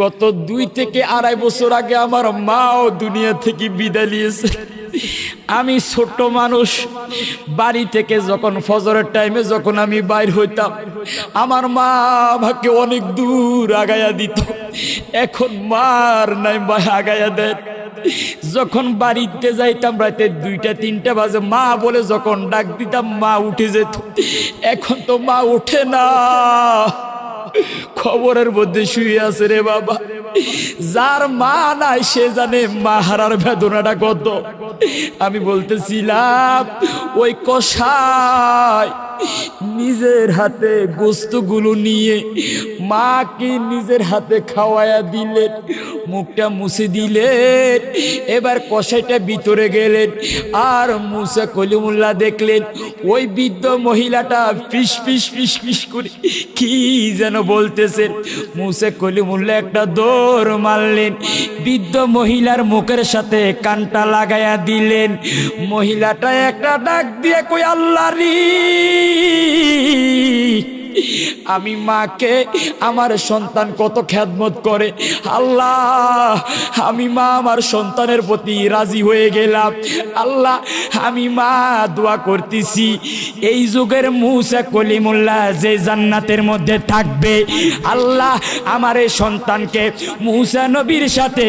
গত 2 থেকে 2.5 বছর আগে আমার মাও দুনিয়া থেকে বিদায় নিয়েছে। আমি ছোট মানুষ, বাড়ি থেকে যখন ফজরের টাইমে যখন আমি বাইর হইতাম, আমার মা আমাকে অনেক দূর আগায়া দিত। এখন মার নাই, মা আগায়া দেয়। যখন বাড়িতে যাইতাম রাতে 2টা-3টা বাজে, মা বলে যখন ডাক দিতাম মা উঠে যেত। এখন তো মা ওঠে না, খবরের মধ্যে শুয়ে আছে রে বাবা। যার মা নাই সে জানে মা হারার বেদনাটা কত। আমি বলতেছিলাম ওই কসাই নিজের হাতে গোস্তগুলো নিয়ে মাকে নিজের হাতে খাওয়ায়া দিলেন, মুখটা মুছে দিলেন। এবার কসাইটা ভিতরে গেলেন, আর মুসা কলিমুল্লাহ দেখলেন ওই বৃদ্ধ মহিলাটা ফিস ফিস ফিস ফিস করে কি যেন বলতেছে। মুসা কলিমুল্লাহ একটা দৌড় মারলেন, বৃদ্ধ মহিলার মুখের সাথে কানটা লাগায়া দিলেন। মহিলাটা একটা ডাক দিয়ে কই, আল্লাহ রে, আমি মাকে আমার সন্তান কত খেদমত করে, আল্লাহ আমি মা আমার সন্তানের প্রতি রাজি হয়ে গেলাম। আল্লাহ আমি মা দোয়া করতেছি এই যুগের মুসা কলিমুল্লাহ যে জান্নাতের মধ্যে থাকবে, আল্লাহ আমার এই সন্তানকে মুসা নবীর সাথে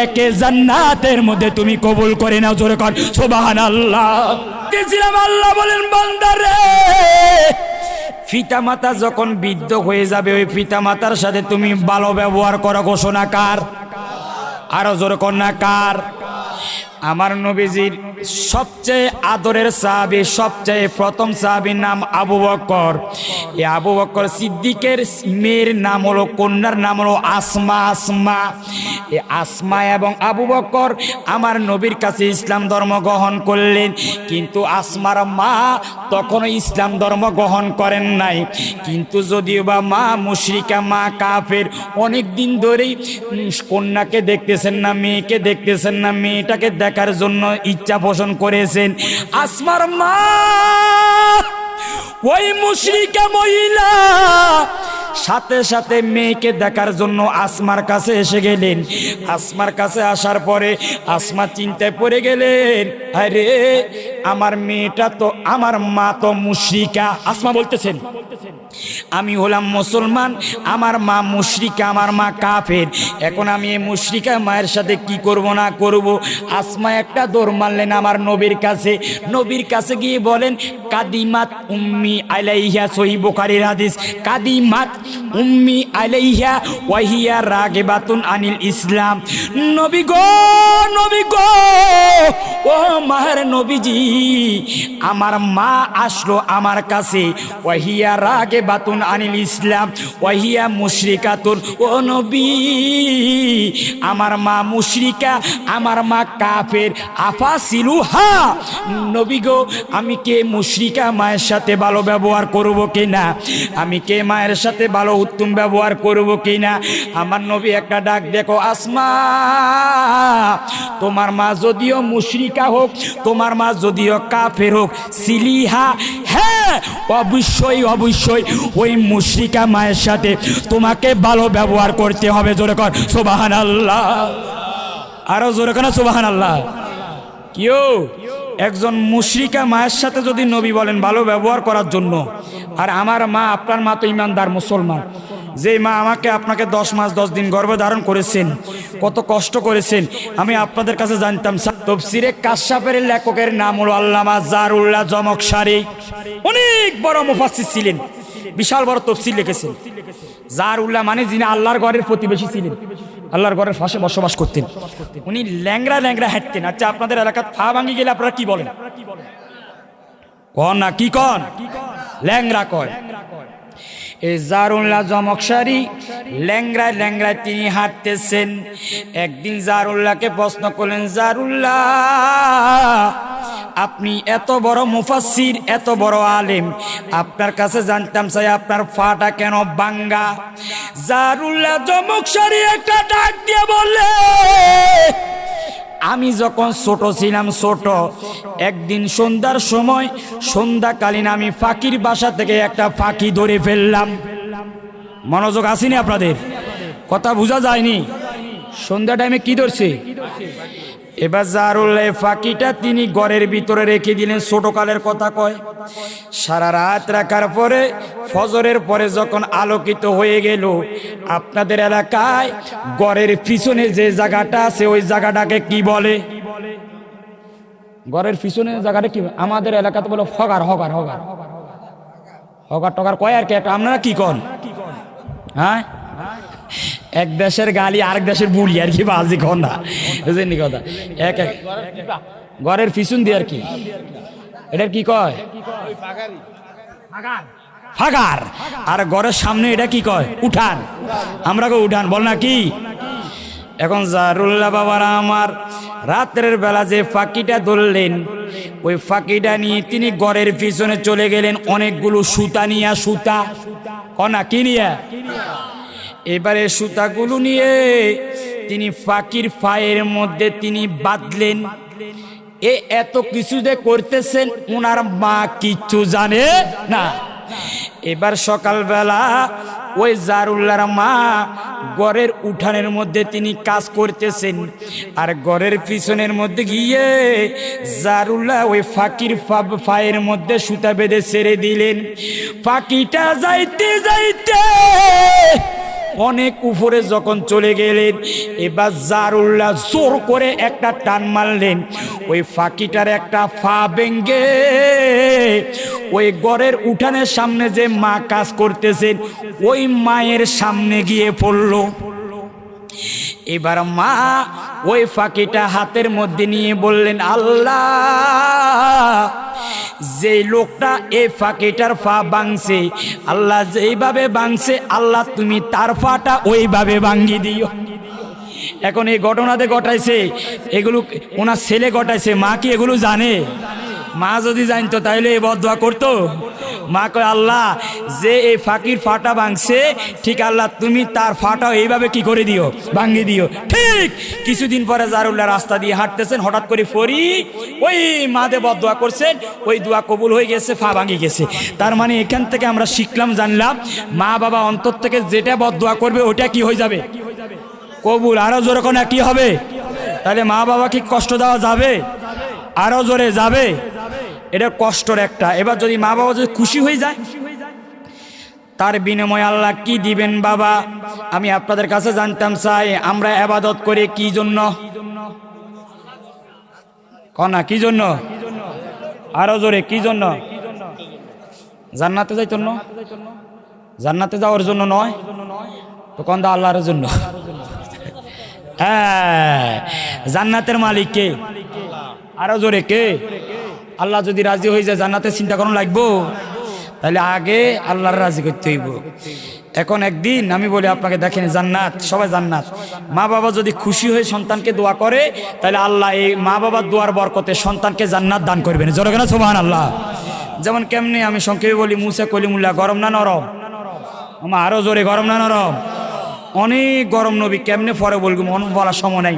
একে জান্নাতের মধ্যে তুমি কবুল করে নাও। জোরে কর সুবহানাল্লাহ। আল্লাহ বলেন বান্দারে, পিতা মাতা যখন বৃদ্ধ হয়ে যাবে ওই পিতা মাতার সাথে তুমি ভালো ব্যবহার করো। ঘোষণা কার? আরো জোরে কর না কার? আমার নবীজির সবচেয়ে আদরের সাহাবী, সবচেয়ে প্রথম সাহাবীর নাম আবু বকর। এই আবু বকর সিদ্দিকের মেয়ের নাম হলো, কন্যার নাম হলো আসমা। আসমা, এই আসমা এবং আবু বকর আমার নবীর কাছে ইসলাম ধর্ম গ্রহণ করলেন, কিন্তু আসমার মা তখনও ইসলাম ধর্ম গ্রহণ করেন নাই। কিন্তু যদিও বা মা মুশরিকা, মা কাফের, অনেক দিন ধরেই কন্যাকে দেখতেছেন না, মেয়েকে দেখতেছেন না, মেয়েটাকে দেখার জন্য ইচ্ছা পোষণ করেছেন। আসমার মা ওই মুশরিকা মহিলা সাথে সাথে মেয়েকে দেখার জন্য আসমার কাছে এসে গেলেন। আসমার কাছে আসার পরে আসমা চিন্তায় পড়ে গেলেন, আরে আমার মেয়েটা তো, আমার মা তো মুশরিকা। আসমা বলতেছেন আমি হলাম মুসলমান, আমার মা মুশরিকা, আমার মা কাফের। এখন আমি এই মুশরিকা মায়ের সাথে কি করব না করব। আসমা একটা দৌড় মারলেন আমার নবীর কাছে। নবীর কাছে গিয়ে বলেন, কাদিমাত উম্মি আলাইহা, সহিহ বুখারীর হাদিস, কাদিমাত উম্মি আলাইহা ওয়াহিয়া রাগিবাতুন আনিল ইসলাম। নবী গো, নবী গো, ও মায়ের নবীজি, আমার মা আসলো আমার কাছে, ওয়াহিয়া রাগিবাতুন আনিল ইসলাম ওয়াহিয়া মুশরিকাতুন। ও নবী, আমার মা মুশরিকা, আমার মা কাফের, আফাসিলুহা। নবী গো, আমি কে মুশরিকা মায়ের সাথে ভালো ব্যবহার করব কিনা, আমি কে মায়ের সাথে ভালো উত্তম ব্যবহার করব কিনা। আমার নবী একটা ডাক দেখো, আসমা, তোমার মা যদিও মুশরিকা হোক, তোমার মা যদিও কাফের হোক, সিলিহা, হ্যাঁ অবশ্যই অবশ্যই ওই মুশরিকা মায়ের সাথে তোমাকে ভালো ব্যবহার করতে হবে। জোরে কর সুবহানাল্লাহ, আরো জোরে কর সুবহানাল্লাহ। কিও একজন মুশরিকা মায়ের সাথে যদি নবী বলেন ভালো ব্যবহার করার জন্য, আর আমার মা, আপনার মা তো ইমানদার মুসলমান, যে মা আমাকে আপনাকে 10 মাস 10 দিন গর্ভে ধারণ করেছেন, কত কষ্ট করেছেন, আমি আপনাদের কাছে জানতাম। তাফসীরে কাশফের লেখকের নাম হলো আল্লামা জারুল্লাহ জমকশারি। অনেক বড় মুফাসসির ছিলেন, বিশাল বড় তাফসীর লিখেছেন। জারুল্লাহ মানে যিনি আল্লাহর ঘরের প্রতিবেশী ছিলেন, আল্লাহর ঘরের পাশে বসবাস করতেন। উনি ল্যাংরা ল্যাংরা হাঁটতেন। আচ্ছা, আপনাদের এলাকার পা ভাঙি গেলে আপনারা কি বলেন? কন না, কি কন? ল্যাংরা কয়। এই জারুল্লাহ জমকশারি ল্যাংরায় ল্যাংরায় তিনি হাঁটতেছেন। একদিন জারুল্লাহকে প্রশ্ন করলেন, জারুল্লাহ, আপনি এত বড় মুফাসসির, এত বড় আলেম, আপনার কাছে জানতাম চাই আপনার পাটা কেন ভাঙ্গা? জারুল্লাহ জমকশারি একটা ডাক দিয়ে বললে, আমি যখন ছোট ছিলাম, ছোট একদিন সন্ধ্যার সময়, সন্ধ্যাকালীন আমি ফাঁকির বাসা থেকে একটা ফাঁকি ধরে ফেললাম। মনোযোগ আসেনি আপনাদের? কথা বোঝা যায়নি? সন্ধ্যা টাইমে কি ধরছে? এবার জারুল্লাহ ফাঁকিটা তিনি ঘরের ভিতরে রেখে দিলেন। ছোটকালের কথা কয়, সারা রাত রাখার পরে ফজরের পরে যখন আলোকিত হয়ে গেল, আপনাদের এলাকায় ঘরের পিছনে যে জায়গাটা আছে ওই জায়গাটাকে কি বলে? ঘরের পিছনে জায়গাটা কি? আমাদের এলাকাতে বলে হগার। হগার হগার হগার টগার কয় আর কি। আপনারা কি কন? হ্যাঁ, এক দেশের গালি আরেক দেশের বুড়ি আর কি, বাজি কন না, বুঝলেন কথা? এক এক ঘরের পিছন দিয়ে আর কি, এটার কি কয়? ফাগার। আর ঘরের সামনে এটা কি কয়? উঠান। আমরা কই উঠান, বল না কি? এখন জারুল্লাহ বাবারা আমার রাতের বেলা যে ফাঁকিটা ধরলেন, ওই ফাঁকিটা নিয়ে তিনি ঘরের পিছনে চলে গেলেন। অনেকগুলো সুতা নিয়ে, সুতা কনা কি নিয়ে? এবারে সুতাগুলো নিয়ে তিনি ফাঁকির ফায়ের মধ্যে তিনি বাঁধলেন। এত কিছু যে করতেছেন ওনার মা কিচ্ছু জানে না। এবার সকালবেলা ওই জারুল্লাহর মা ঘরের উঠানের মধ্যে তিনি কাজ করতেছেন, আর ঘরের পিছনের মধ্যে গিয়ে জারুল্লাহ ওই ফাঁকির ফায়ের মধ্যে সুতা বেঁধে ছেড়ে দিলেন। ফাঁকিটা যাইতে যাইতে অনেক উপরে যখন চলে গেলেন, এবার জারুল্লাহ জোর করে একটা টান মারলেন। ওই ফাঁকিটার একটা ফা ভেঙ্গে ওই ঘরের উঠানের সামনে যে মা কাজ করতেছেন ওই মায়ের সামনে গিয়ে পড়ল। এবার মা ওই ফাঁকিটা হাতের মধ্যে নিয়ে বললেন, আল্লাহ, যে লোকটা এই ফাঁকিটার ফা ভাঙছে, আল্লাহ যেইভাবে ভাঙছে, আল্লাহ তুমি তার ফাটা ওইভাবে ভাঙ্গি দিও। এখন এই ঘটনাতে ঘটাইছে এগুলো ওনার ছেলে ঘটাইছে, মা কি এগুলো জানে? মা যদি জানতো তাহলে এই বদদোয়া করতো? মা কয়, আল্লাহ, যে এই ফাঁকির ফাটা ভাঙছে, ঠিক আল্লাহ তুমি তার ফাটা এইভাবে কি করে দিও, ভাঙ্গি দিও। ঠিক কিছুদিন পরে জারুল্লাহ রাস্তা দিয়ে হাঁটতেছেন, হঠাৎ করে ফরি ওই মাদে বদদোয়া করছেন, ওই দোয়া কবুল হয়ে গেছে, ফা ভাঙি গেছে। তার মানে এখান থেকে আমরা শিখলাম, জানলাম, মা বাবা অন্তর থেকে যেটা বদদোয়া করবে ওটা কি হয়ে যাবে? কবুল। আরো জোরে কোন কি হবে? তাহলে মা বাবা কি কষ্ট দেওয়া যাবে? আরো জোরে যাবে। এটা কষ্টর একটা। এবার যদি মা বাবা যদি খুশি হয়ে যায়, তার বিনিময়ে আল্লাহ কি দিবেন? বাবা, আমি আপনাদের কাছে জানতাম চাই, আমরা ইবাদত করি কি জন্য? কনা কি জন্য? আরো জোরে কি জন্য? জান্নাতে যাইতো না? জান্নাতে যাওয়ার জন্য নয় তো, কোন দা আল্লাহর জন্য। হ্যাঁ, জান্নাতের মালিক কে? আরো জোরে কে? আল্লাহ যদি রাজি হয়ে যায় জান্নাতে চিন্তা করুন লাগবো? তাহলে আগে আল্লাহর রাজি করতে হইব। এখন একদিন আমি বলি আপনাকে, দেখেন জান্নাত, সবাই জান্নাত, মা বাবা যদি খুশি হয়ে সন্তানকে দোয়া করে, তাহলে আল্লাহ এই মা বাবার দোয়ার বরকতে সন্তানকে জান্নাত দান করবেন। জোরে কেন সুবহানাল্লাহ। যেমন কেমনি আমি সংক্ষেপে বলি, মুসা কলিমুল্লাহ গরম না নরম? আমার আরো জোরে, গরম না নরম? অনেক গরম নবী, কেমনে পরে বলবো, মন বলার সময় নাই।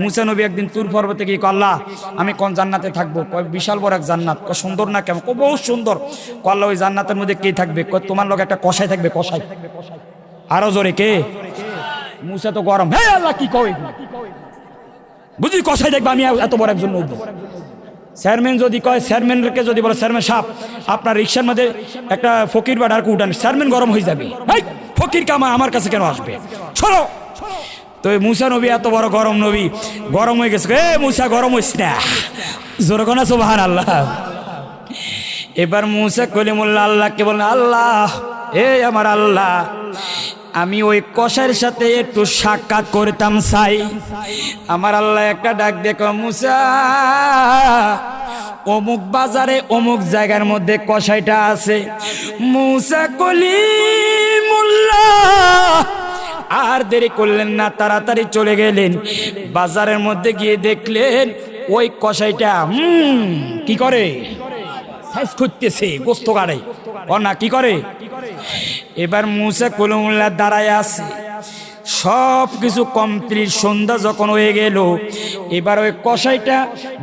মুসা নবী একদিন তুর পর্বতে গিয়ে আল্লাহ, আমি কোন জান্নাতে থাকবো? কয় বিশাল বড় এক জান্নাত। কয় সুন্দর না? কেমন? কয় বহুত সুন্দর। আল্লাহ, ওই জান্নাতের মধ্যে কে থাকবে? কয় তোমার লোক একটা কসাই থাকবে, কসাই। আরো জোরে কে? মুসা তো গরম, হে আল্লাহ কি কয় বুঝি কসাই দেখবে? আমি এত বড় একজন নবী। চেয়ারম্যান যদি কয়, চেয়ারম্যানকে যদি বলে, চেয়ারম্যান সাহেব আপনার রিক্সার মধ্যে একটা ফকির বা ডারকে উঠান, চেয়ারম্যান গরম হয়ে যাবে, ফকির কামা আমার কাছে কেন আসবে, শোনো। তো মুসা নবী এত বড় গরম নবী, গরম হয়ে গেছে। এ মুসা গরম হইস না, জোরে কোনা সুবহানাল্লাহ। এবার মুসা কলিমুল্লাহ আল্লাহকে বললেন, আল্লাহ, এ আমার আল্লাহ, আমি ওই কসাইয়ের সাথে একটু সাক্ষাৎ করতাম চাই। আমার আল্লাহ একটা ডাক দেখো, মুসা, অমুক বাজারে অমুক জায়গার মধ্যে কসাইটা আছে। মুসা কলিমুল্লাহ আর দেরি করলেন না, তাড়াতাড়ি চলে গেলেন। বাজারের মধ্যে গিয়ে দেখলেন ওই কসাইটা কি করে? সাইজ করতেছে, গোস্ত কাটে। না কি করে? এবার মুসা কলিমুল্লাহ দাঁড়ায় আছে, সব কিছু কমপ্লিট। সন্ধ্যা যখন হয়ে গেল, এবার ওই কসাইটা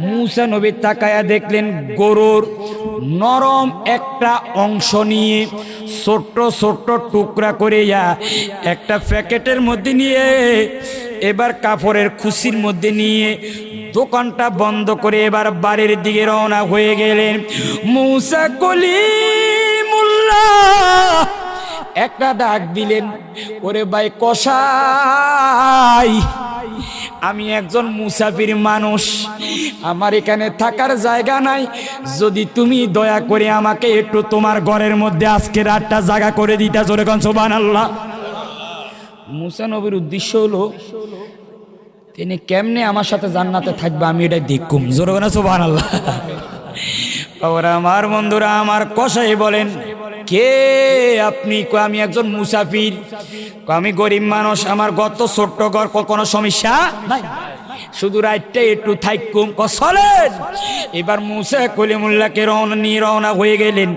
মুসা নবী তাকায়া দেখলেন গরুর নরম একটা অংশ নিয়ে ছোট্ট ছোট্ট টুকরা করে একটা প্যাকেটের মধ্যে নিয়ে এবার কাপড়ের খুশির মধ্যে নিয়ে দোকানটা বন্ধ করে এবার বাড়ির দিকে রওনা হয়ে গেলেন মুসা কলিমুল্লাহ। একটা ডাক দিলেন, ওরে ভাই কসাই, আমি একজন মুসাফির মানুষ, আমার এখানে থাকার জায়গা নাই, যদি তুমি দয়া করে আমাকে একটু তোমার ঘরের মধ্যে আজকে রাতটা জায়গা করে দিতা। জোরে কোন সুবহানাল্লাহ। মুসা নবীর উদ্দেশ্য হলো তিনি কেমনে আমার সাথে জান্নাতে থাকবে আমি এটা দেখুম। জোরে কোন সুবহানাল্লাহ। বাবারা আমার, বন্ধুরা আমার, কসাই বলেন কে আপনি? আমি একজন মুসাফির, আমি গরিব মানুষ, আমার গত ছোট্ট ঘর, কোনো সমস্যা নাই, শুধু রাতটা একটু থাকুম। চলেন। এবার মুসা কলিমুল্লাহকে রওনা হয়ে গেলেন।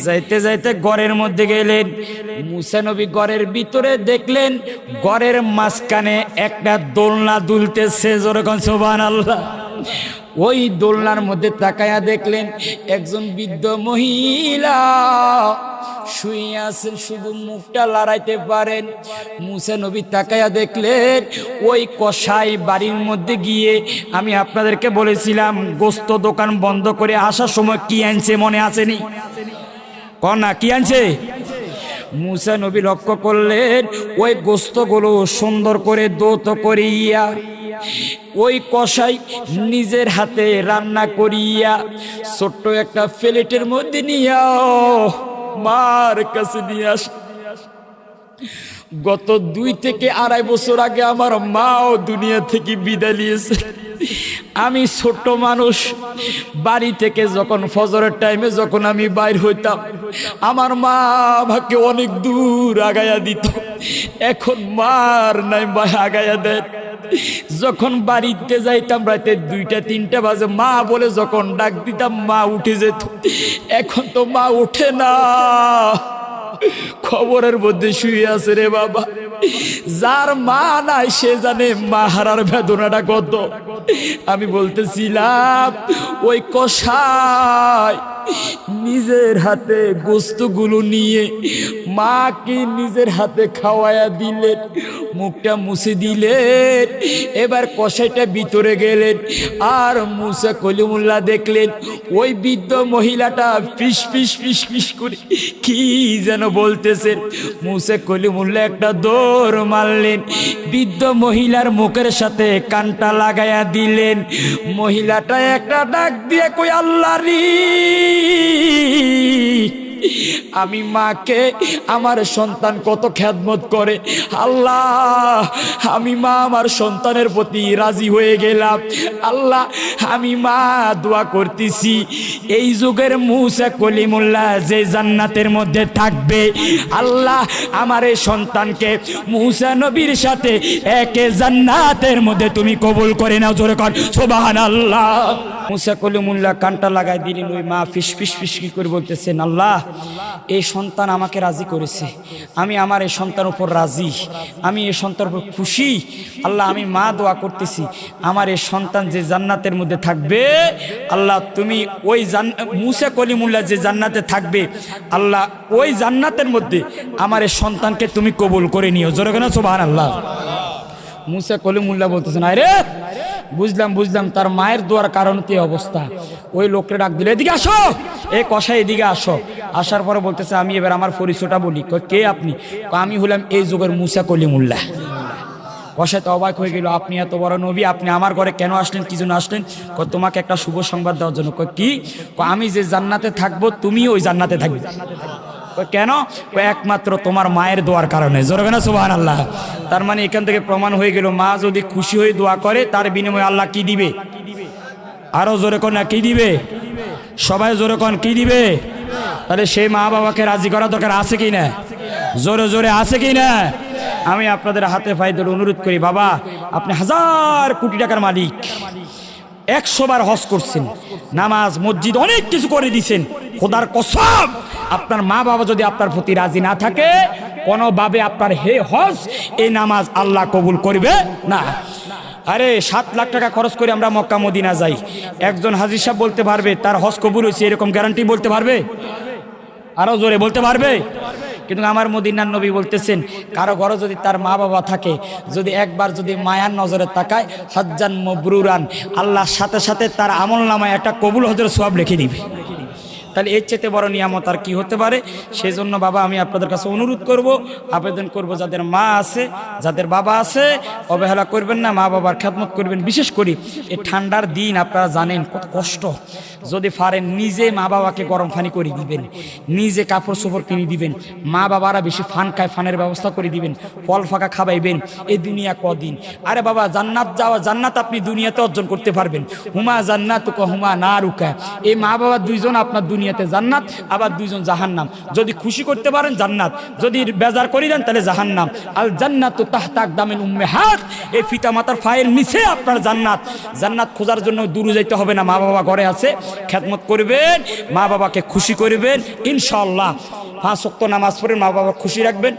যাইতে যাইতে ঘরের মধ্যে গেলেন। মুসা নবী ঘরের ভিতরে দেখলেন ঘরের মাঝখানে একটা দোলনা দুলতেছে। জোরে কোন সুবহানাল্লাহ। ওই দোলনার মধ্যে তাকায়া দেখলেন একজন বৃদ্ধ মহিলা শুয়ে আছেন, শুধু মুখটা লড়াইতে পারেন। মুসা নবী তাকায়া দেখলেন ওই কসাই বাড়ির মধ্যে গিয়ে, আমি আপনাদেরকে বলেছিলাম গোস্ত দোকান বন্ধ করে আসার সময় কি আনছে মনে আসেনি? কন্যা কি আনছে? মুসা নবী লক্ষ্য করলেন ওই গোস্তগুলো সুন্দর করে দৌত করিয়া ওই কসাই নিজের হাতে রান্না করিয়া ছোট্ট একটা প্লেটের মধ্যে নিয়া মার কাছে নিয়ে আস। গত 2 থেকে 2.5 বছর আগে আমার মাও দুনিয়া থেকে বিদায় নিয়েছে। আমি ছোট্ট মানুষ, বাড়ি থেকে যখন ফজরের টাইমে যখন আমি বাইর হইতাম, আমার মা আমাকে অনেক দূর আগায়া দিত। এখন মার নাই, মা আগায়া দেয়। যখন বাড়িতে যাইতাম রাতে 2টা-3টা বাজে, মা বলে যখন ডাক দিতাম মা উঠে যেত। এখন তো মা ওঠে না, খবরের মধ্যে শুয়ে আছে রে বাবা। যার মা নাই সে জানে মা হারার বেদনাটা কত। আমি বলতেছিলাম ওই কসাই নিজের হাতে গোস্তগুলো নিয়ে মাকে নিজের হাতে খাওয়ায়া দিলেন, মুখটা মুছে দিলেন। এবার কসাইটা ভিতরে গেলেন, আর মুসা কলিমুল্লাহ দেখলেন ওই বৃদ্ধ মহিলাটা ফিস ফিস ফিস ফিস করে কি যেন বলতেছেন। মুসা কলিমুল্লাহ একটা দৌড় মারলেন, বৃদ্ধ মহিলার মুখের সাথে কানটা লাগায়া দিলেন। মহিলাটা একটা ডাক দিয়ে কই, আল্লাহ রে, আমি মাকে, আমার সন্তান কত খেদমত করে, আল্লাহ আমি মা আমার সন্তানের প্রতি রাজি হয়ে গেলাম। আল্লাহ আমি মা দোয়া করতেছি এই যুগের মুসা কলিমুল্লাহ যে জান্নাতের মধ্যে থাকবে, আল্লাহ আমার এই সন্তানকে মুসা নবীর সাথে একে জান্নাতের মধ্যে তুমি কবুল করে নাও। জোরে কর সুবহানাল্লাহ। মুসা কলিমুল্লাহ কানটা লাগাই দিলেন। ওই মা ফিস ফিস ফিস করে বলতেছেন, আল্লাহ এই সন্তান আমাকে রাজি করেছে, আমি আমার এই সন্তানের উপর রাজি, আমি এই সন্তানের উপর খুশি। আল্লাহ আমি মা দোয়া করতেছি আমার এই সন্তান যে জান্নাতের মধ্যে থাকবে, আল্লাহ তুমি ওই মুসা কলিমুল্লাহ যে জান্নাতে থাকবে, আল্লাহ ওই জান্নাতের মধ্যে আমার এই সন্তানকে তুমি কবুল করে নিও। জোরে কেন সুবহানাল্লাহ। মুসা কলিমুল্লাহ বলতেছেন, আরে বুঝলাম তার মায়ের দোয়ার কারণে অবস্থা। ওই লোককে ডাক দিলে, এদিকে আসো, এ কসাই এদিকে আসো। আসার পরে বলতেছে, আমি এবার আমার পরিচয়টা বলি। কে আপনি? আমি হলাম এই যুগের মুসা কলিমুল্লাহ। কসাই তো অবাক হয়ে গেল, আপনি এত বড় নবী, আপনি আমার ঘরে কেন আসলেন, কি জন্য আসলেন? তোমাকে একটা শুভ সংবাদ দেওয়ার জন্য। কি? আমি যে জান্নাতে থাকবো তুমি ওই জান্নাতে থাকবে। কেন? একমাত্র তোমার মায়ের দোয়ার কারণে। জোরে না সুবহানাল্লাহ। তার মানে এখান থেকে প্রমাণ হয়ে গেল, মা যদি খুশি হয়ে দোয়া করে তার বিনিময়ে আল্লাহ কি দিবে? আরো জোরে কোন না, কি দিবে? সবাই জোরে কোন, কি দিবে? তাহলে সেই মা বাবাকে রাজি করা দরকার আছে কি না? জোরে জোরে আছে কি না? আমি আপনাদের হাতে পায়ে ধরে অনুরোধ করি, বাবা আপনি 1000 কোটি টাকার মালিক, 100 বার হজ করছেন, নামাজ মসজিদ অনেক কিছু করে দিয়েছেন, খোদার কসম আপনার মা বাবা যদি আপনার প্রতি রাজি না থাকে, কোনোভাবে আপনার হে হজ এই নামাজ আল্লাহ কবুল করবে না। আরে 7 লাখ টাকা খরচ করে আমরা মক্কা মদিনা যাই, একজন হাজী সাহেব বলতে পারবে তার হজ কবুল হয়েছে এরকম গ্যারান্টি বলতে পারবে? আরো জোরে বলতে পারবে? কিন্তু আমার মদিনার নবী বলতেছেন কারো ঘরে যদি তার মা বাবা থাকে, যদি একবার যদি মায়ার নজরে তাকায়, হজ্জান মবরুরান, আল্লাহর সাথে সাথে তার আমল নামায় একটা কবুল হজের সওয়াব লিখে দিবে। তাহলে এর চেয়ে বড় নিয়ামত আর কি হতে পারে? সেই জন্য বাবা আমি আপনাদের কাছে অনুরোধ করব, আবেদন করব, যাদের মা আছে, যাদের বাবা আছে, অবহেলা করবেন না, মা বাবার খেদমত করবেন। বিশেষ করে এই ঠান্ডার দিন আপনারা জানেন কত কষ্ট, যদি পারেন নিজে মা বাবাকে গরম পানি করে দিবেন, নিজে কাপড় চোপড় কিনে দিবেন, মা বাবারা বেশি ফান খায় ফানের ব্যবস্থা করে দিবেন, ফল ফাঁকা খাওয়াইবেন। এই দুনিয়া কদিন, আরে বাবা জান্নাত যাওয়া, জান্নাত আপনি দুনিয়াতে অর্জন করতে পারবেন। হুমা জান্নাত হুমা না রুকা, এই মা বাবা দুইজন আপনার দুনিয়াতে জান্নাত, আবার দুইজন জাহান্নাম। যদি খুশি করতে পারেন জান্নাত, যদি বেজার করে দেন তাহলে জাহান্নাম। আল জান্নাতু তাহতা আকদামিল উম্মাহাত, এই পিতা মাতার পায়ের নিচে আপনার জান্নাত। জান্নাত খোঁজার জন্য দূরে যেতে হবে না, মা বাবা ঘরে আছে, খেদমত করবেন, মা বাবাকে খুশি করবেন ইনশাআল্লাহ। 5 ওয়াক্ত নামাজ পড়ে মা বাবা খুশি রাখবেন।